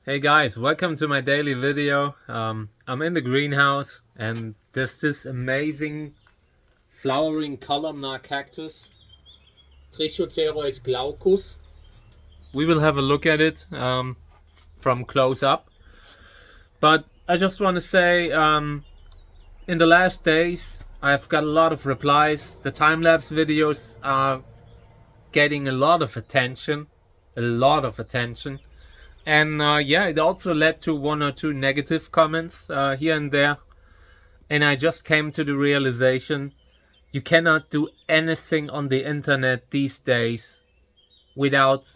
Hey guys, welcome to my daily video. I'm in the greenhouse and there's this amazing flowering columnar cactus, E.glaucus. We will have a look at it from close up. But I just want to say, in the last days, I've got a lot of replies. The time-lapse videos are getting a lot of attention. And yeah, it also led to one or two negative comments here and there. And I just came to the realization you cannot do anything on the internet these days without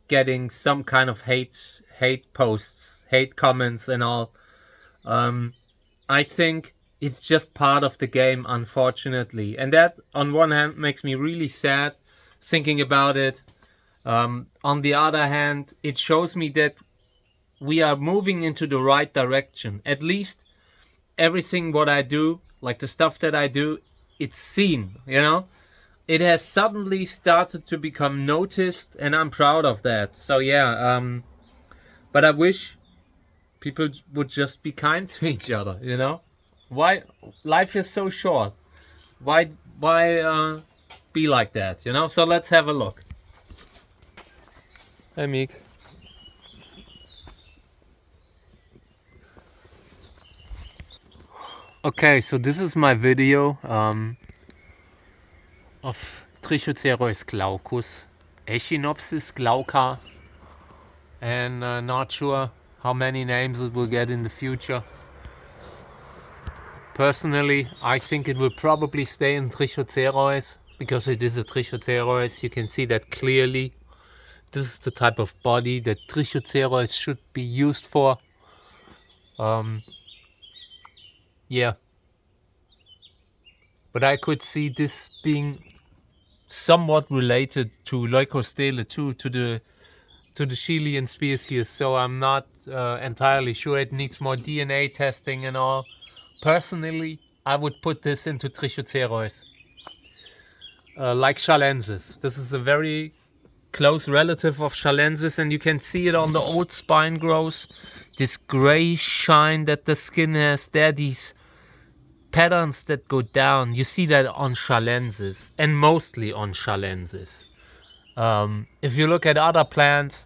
getting some kind of hate posts, hate comments and all. I think it's just part of the game, unfortunately. And that, on one hand, makes me really sad thinking about it. On the other hand, it shows me that we are moving into the right direction. At least everything what I do, like the stuff that I do, it's seen, you know? It has suddenly started to become noticed, and I'm proud of that. So yeah, but I wish people would just be kind to each other, you know? Why? Life is so short. Why be like that, you know? So let's have a look. Hey Meeks. Okay, so this is my video of Trichocereus glaucus, Echinopsis glauca, and not sure how many names it will get in the future. Personally, I think it will probably stay in Trichocereus because it is a Trichocereus. You can see that clearly. This is the type of body that Trichocereus should be used for. Yeah, but I could see this being somewhat related to Leucostele too, to the Chilean species. So I'm not entirely sure. It needs more DNA testing and all. Personally, I would put this into Trichocereus, like Chalensis. This is a very close relative of Chalensis, and you can see it on the old spine growth. This gray shine that the skin has there, these patterns that go down. You see that on Chalensis, and mostly on Chalensis. If you look at other plants,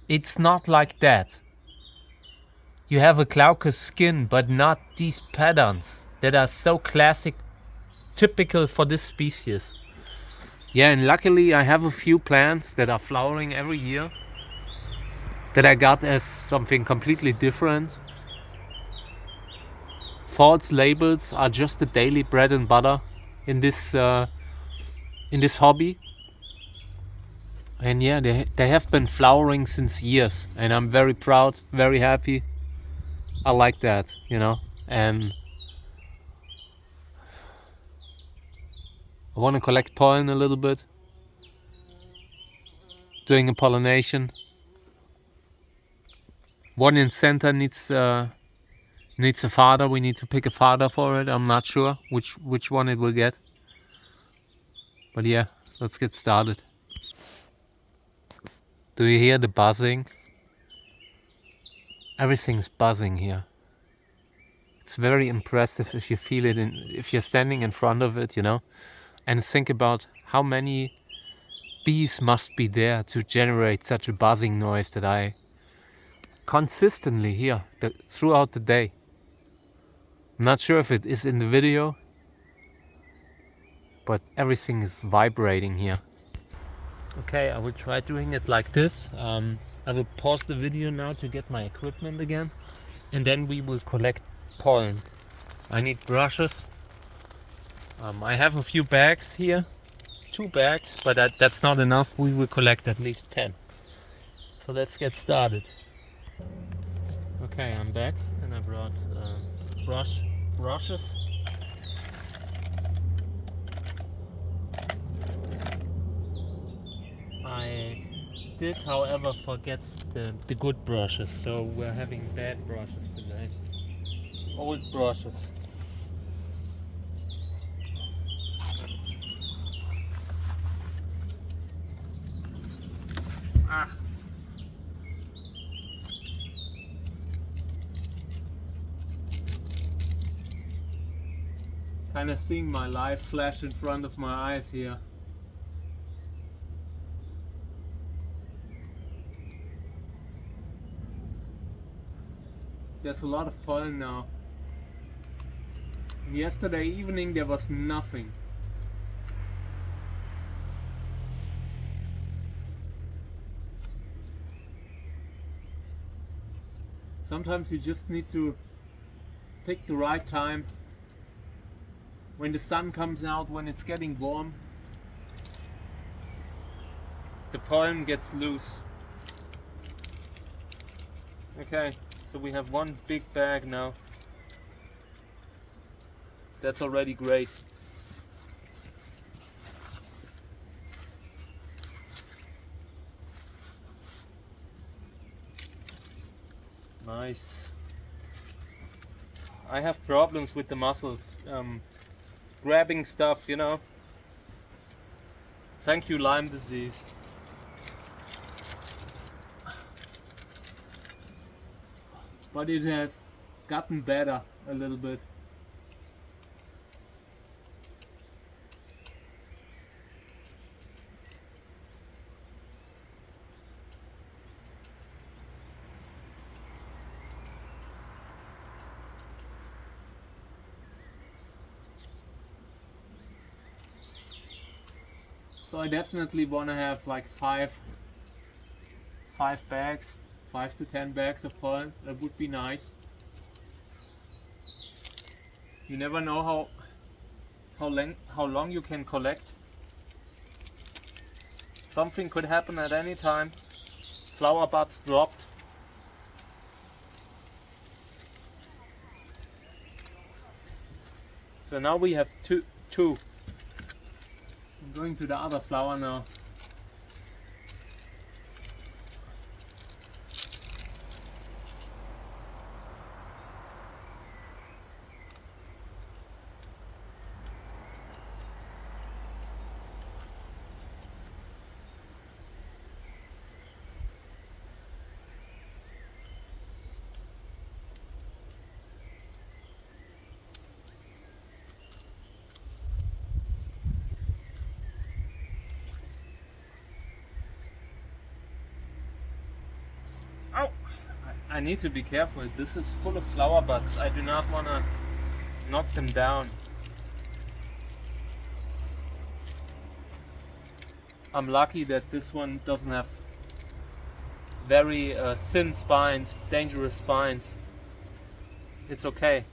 it's not like that. You have a glaucous skin, but not these patterns that are so classic, typical for this species. Yeah, and luckily I have a few plants that are flowering every year that I got as something completely different. False labels are just the daily bread and butter in this hobby. And yeah, they have been flowering since years, and I'm very proud, very happy. I like that, you know, and I want to collect pollen a little bit, doing a pollination. One in center needs a father. We need to pick a father for it. I'm not sure which one it will get, but yeah, let's get started. Do you hear the buzzing? Everything's buzzing here. It's very impressive if you feel it, if you're standing in front of it, you know, and think about how many bees must be there to generate such a buzzing noise that I consistently hear throughout the day. I'm not sure if it is in the video, but everything is vibrating here. Okay, I will try doing it like this. I will pause the video now to get my equipment again, and then we will collect pollen. I need brushes. I have a few bags here, 2 bags, but that's not enough. We will collect at least 10. So let's get started. Okay, I'm back, and I brought brushes. I did, however, forget the good brushes, so we're having bad brushes today. Old brushes. kind of seeing my life flash in front of my eyes here. There's a lot of pollen now. And yesterday evening there was nothing. Sometimes you just need to pick the right time. When the sun comes out, when it's getting warm, the pollen gets loose. Okay, so we have one big bag now. That's already great. Nice. I have problems with the muscles. Grabbing stuff, you know. Thank you, Lyme disease. But it has gotten better a little bit. So I definitely want to have like 5 bags, 5 to 10 bags of pollen. That would be nice. You never know how long you can collect. Something could happen at any time. Flower buds dropped. So now we have two. I'm going to the other flower now. I need to be careful. This is full of flower buds. I do not want to knock them down. I'm lucky that this one doesn't have very thin spines, dangerous spines. It's okay.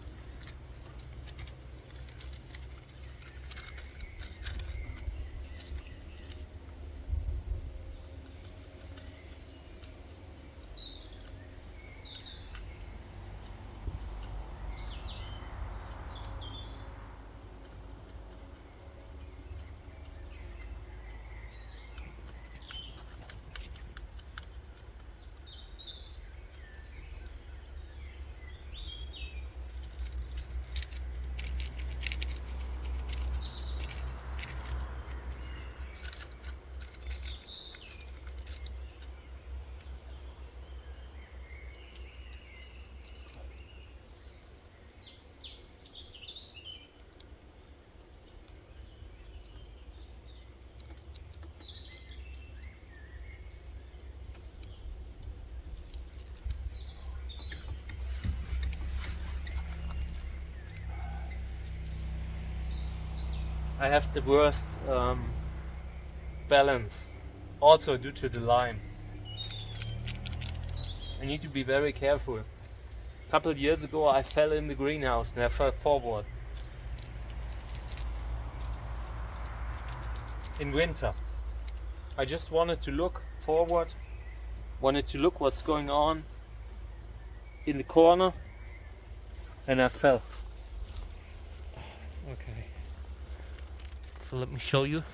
I have the worst balance, also due to the Lyme. I need to be very careful. A couple of years ago I fell in the greenhouse and I fell forward. In winter. I just wanted to look forward, wanted to look what's going on in the corner, and I fell. Okay. So let me show you.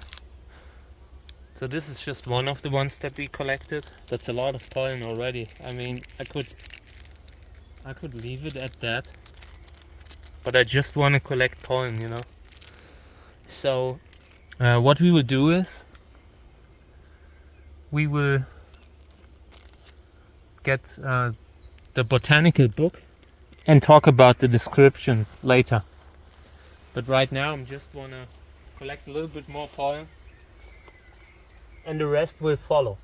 So this is just one of the ones that we collected. That's a lot of pollen already. I mean, I could leave it at that, but I just want to collect pollen, you know. So what we will do is we will get the botanical book and talk about the description later. But right now I'm just wanna collect a little bit more pollen, and the rest will follow.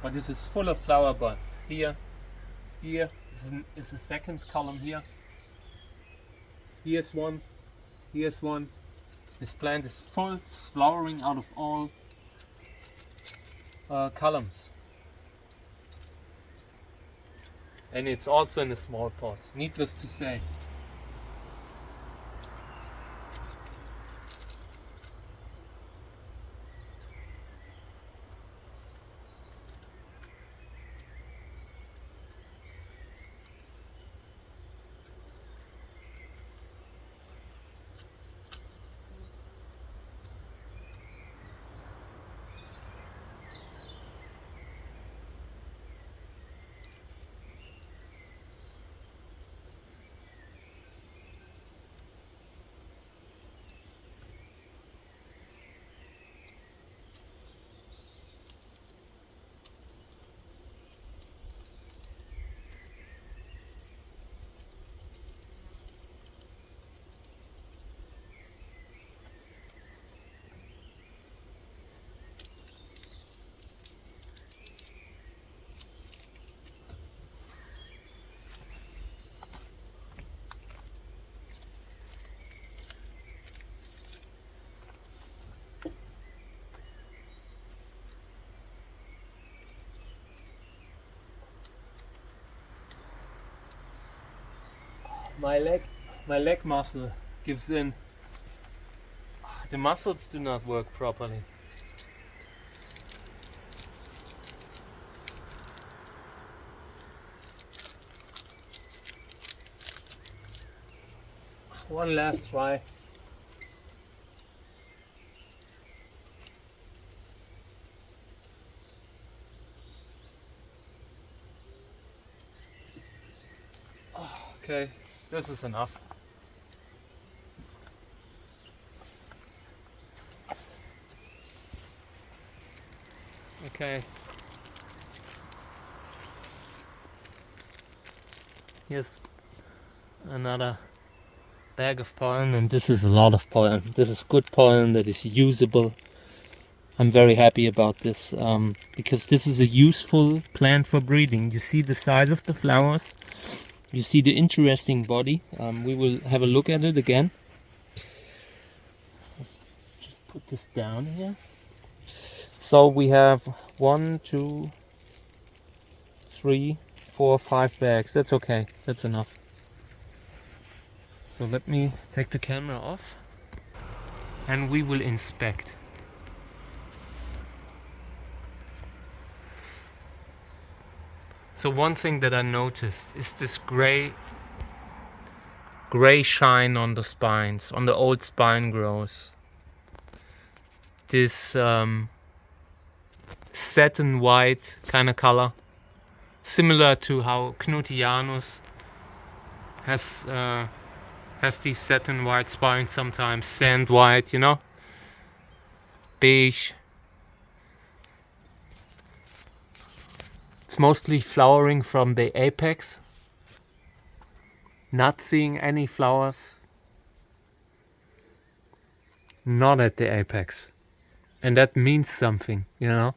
But this is full of flower buds. Here is the second column here. Here's one. Here's one. This plant is full, flowering out of all columns. And it's also in a small pot, needless to say. My leg muscle gives in. The muscles do not work properly. One last try. Okay, this is enough. Okay. Here's another bag of pollen, and this is a lot of pollen. This is good pollen that is usable. I'm very happy about this because this is a useful plant for breeding. You see the size of the flowers, you see the interesting body. We will have a look at it again. Let's just put this down here. So we have 1, 2, 3, 4, 5 bags. That's okay, that's enough. So let me take the camera off and we will inspect. So one thing that I noticed is this gray shine on the spines, on the old spine growth. This satin white kind of color, similar to how Knutianus has these satin white spines sometimes, sand white, you know, beige. It's mostly flowering from the apex. Not seeing any flowers. Not at the apex. And that means something, you know.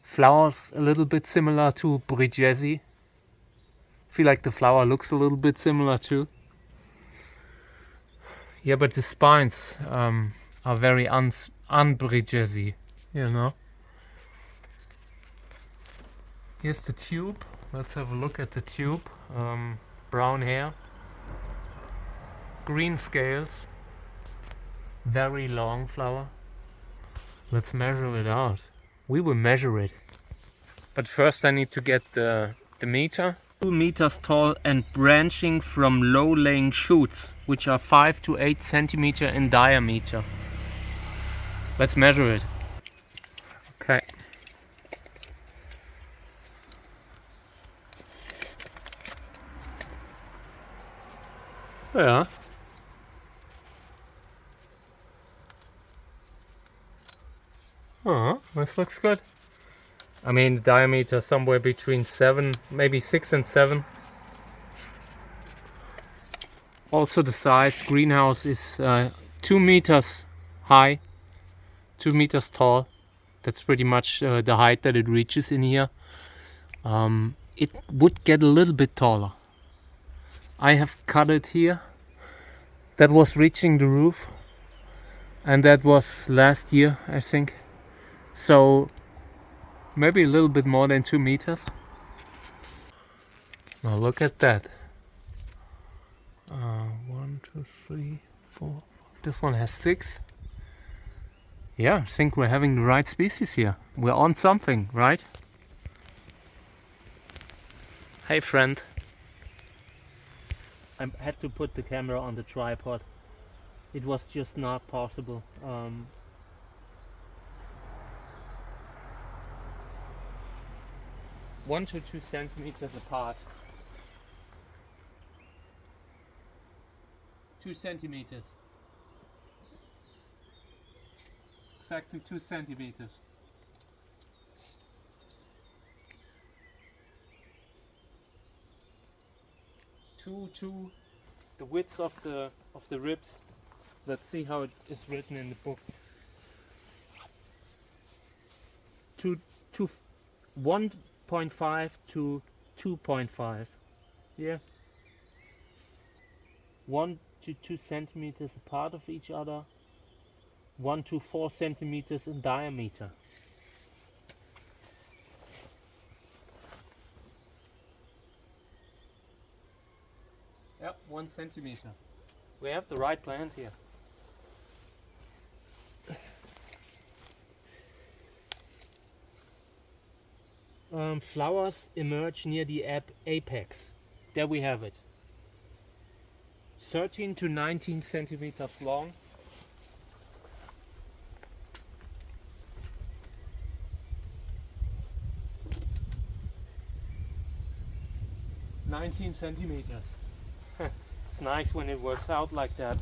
Flowers a little bit similar to Bridgesi. Feel like the flower looks a little bit similar too. Yeah, but the spines are very un-Bridgesi, you know. Here's the tube. Let's have a look at the tube. Brown hair. Green scales. Very long flower. Let's measure it out. We will measure it. But first I need to get the meter. 2 meters tall and branching from low-laying shoots, which are 5 to 8 centimeter in diameter. Let's measure it. Okay. Yeah. Oh, this looks good. I mean, the diameter somewhere between 7, maybe 6 and 7. Also the size, greenhouse is 2 meters high, 2 meters tall. That's pretty much the height that it reaches in here. It would get a little bit taller. I have cut it here. That was reaching the roof. And that was last year, I think. So maybe a little bit more than 2 meters. Now look at that. 1, 2, 3, 4. This one has 6. Yeah, I think we're having the right species here. We're on something, right? Hey friend. I had to put the camera on the tripod. It was just not possible. 1 to 2 centimeters apart. 2 centimeters. Exactly 2 centimeters. To the width of the ribs. Let's see how it is written in the book. 1.5 to 2.5. Yeah. 1 to 2 centimeters apart of each other. 1 to 4 centimeters in diameter. Yep, 1 centimeter. We have the right plant here. Flowers emerge near the apex. There we have it. 13 to 19 centimeters long. "19 centimeters. It's nice when it works out like that.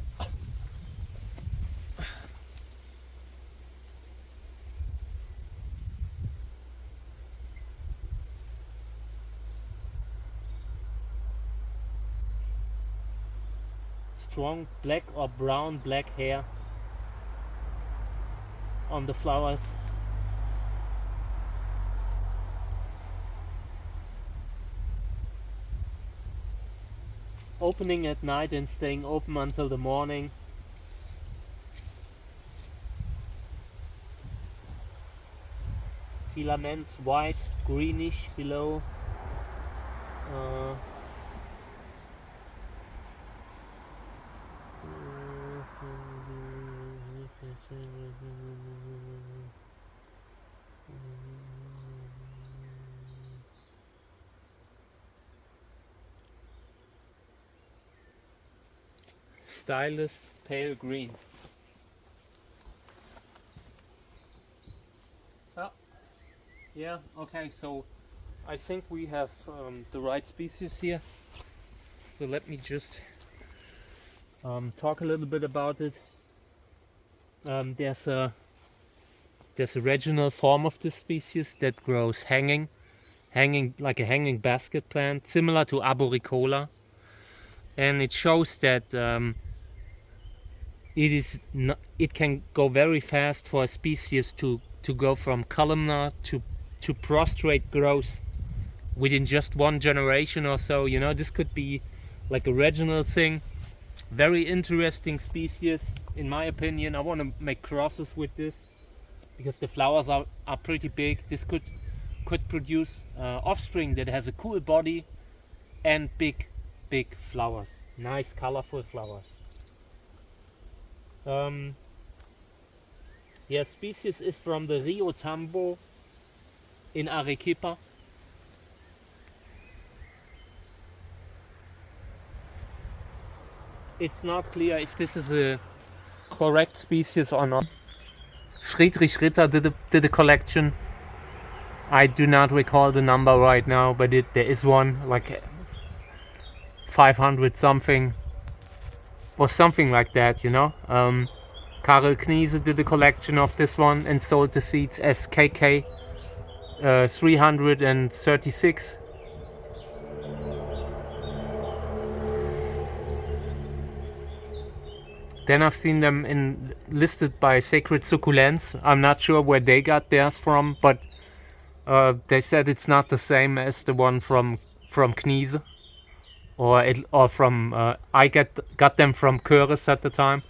Strong black or brown black hair on the flowers. Opening at night and staying open until the morning. Filaments white, greenish below. Stylus pale green. Oh, yeah, okay, so I think we have the right species here. So let me just talk a little bit about it. There's a regional form of this species that grows hanging like a hanging basket plant, similar to Arboricola, and it shows that it can go very fast for a species to go from columnar to prostrate growth within just 1 generation or so. You know, this could be like a regional thing. Very interesting species, in my opinion. I want to make crosses with this because the flowers are pretty big. This could produce offspring that has a cool body and big flowers. Nice colorful flowers. Yeah, species is from the Rio Tambo in Arequipa. It's not clear if this is a correct species or not. Friedrich Ritter did a collection. I do not recall the number right now, but there is one, like 500 something or something like that, you know. Karel Kniese did a collection of this one and sold the seeds as KK 336. Then I've seen them listed by Sacred Succulents. I'm not sure where they got theirs from, but they said it's not the same as the one from Kniese, or from I got them from Köres at the time,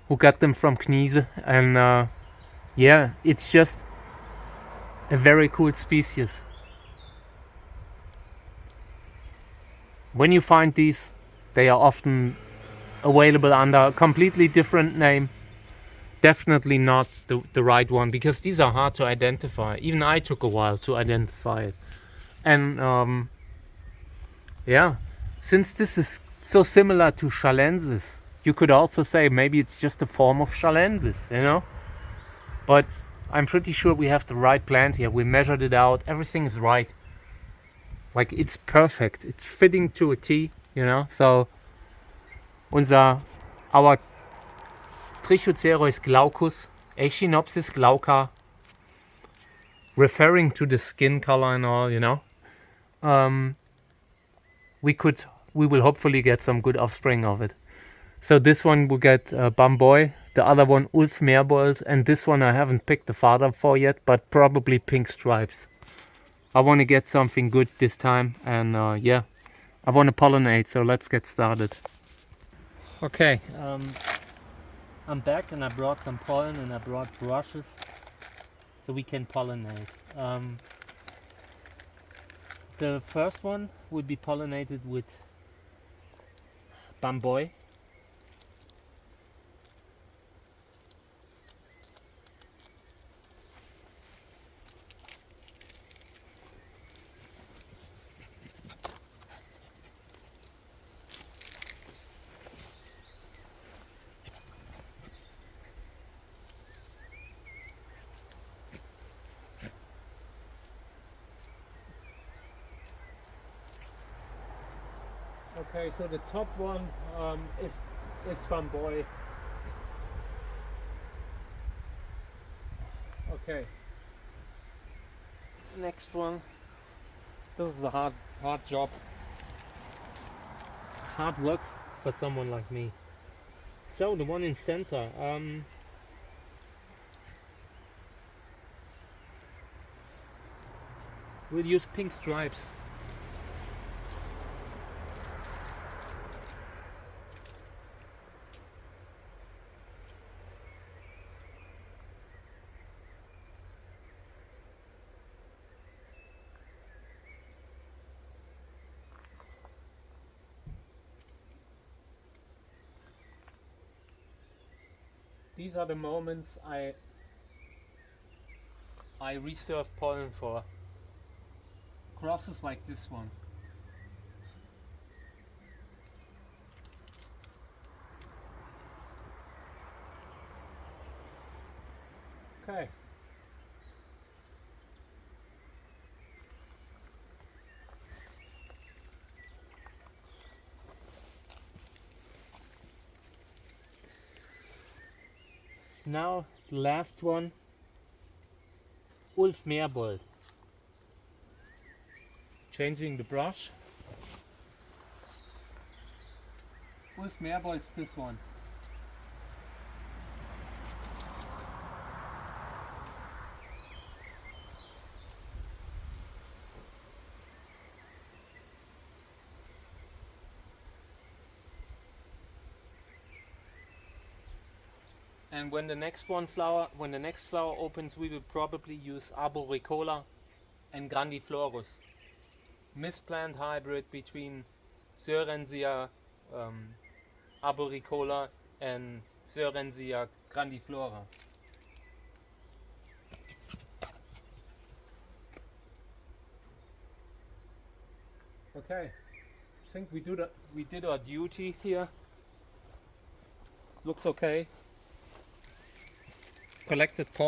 who got them from Kniese, and yeah, it's just a very cool species. When you find these, they are often available under a completely different name. Definitely not the right one, because these are hard to identify. Even I took a while to identify it. And yeah, since this is so similar to Chalensis, you could also say maybe it's just a form of Chalensis, you know? But I'm pretty sure we have the right plant here. We measured it out. Everything is right. Like, it's perfect. It's fitting to a T, you know? So our Trichocereus glaucus, Echinopsis glauca, referring to the skin color and all, you know, we will hopefully get some good offspring of it. So this one will get Bamboy, the other one Ulf Meerbold, and this one I haven't picked the father for yet, but probably Pink Stripes. I want to get something good this time, and yeah, I want to pollinate, so let's get started. Okay, I'm back and I brought some pollen and I brought brushes so we can pollinate. The first one would be pollinated with Bamboy. Okay, so the top one is Bamboy. Okay. Next one. This is a hard job. Hard work for someone like me. So the one in center. We'll use Pink Stripes. These are the moments I reserve pollen for. Crosses like this one. Okay. Now the last one, Ulf Meerbold. Changing the brush. Ulf Meerbold's this one. And when the next flower opens, we will probably use Arboricola and Grandiflorus. Misplant hybrid between Sorensia arboricola and Sorensia grandiflora. Okay, I think we did our duty here. Looks okay. Collected pollen.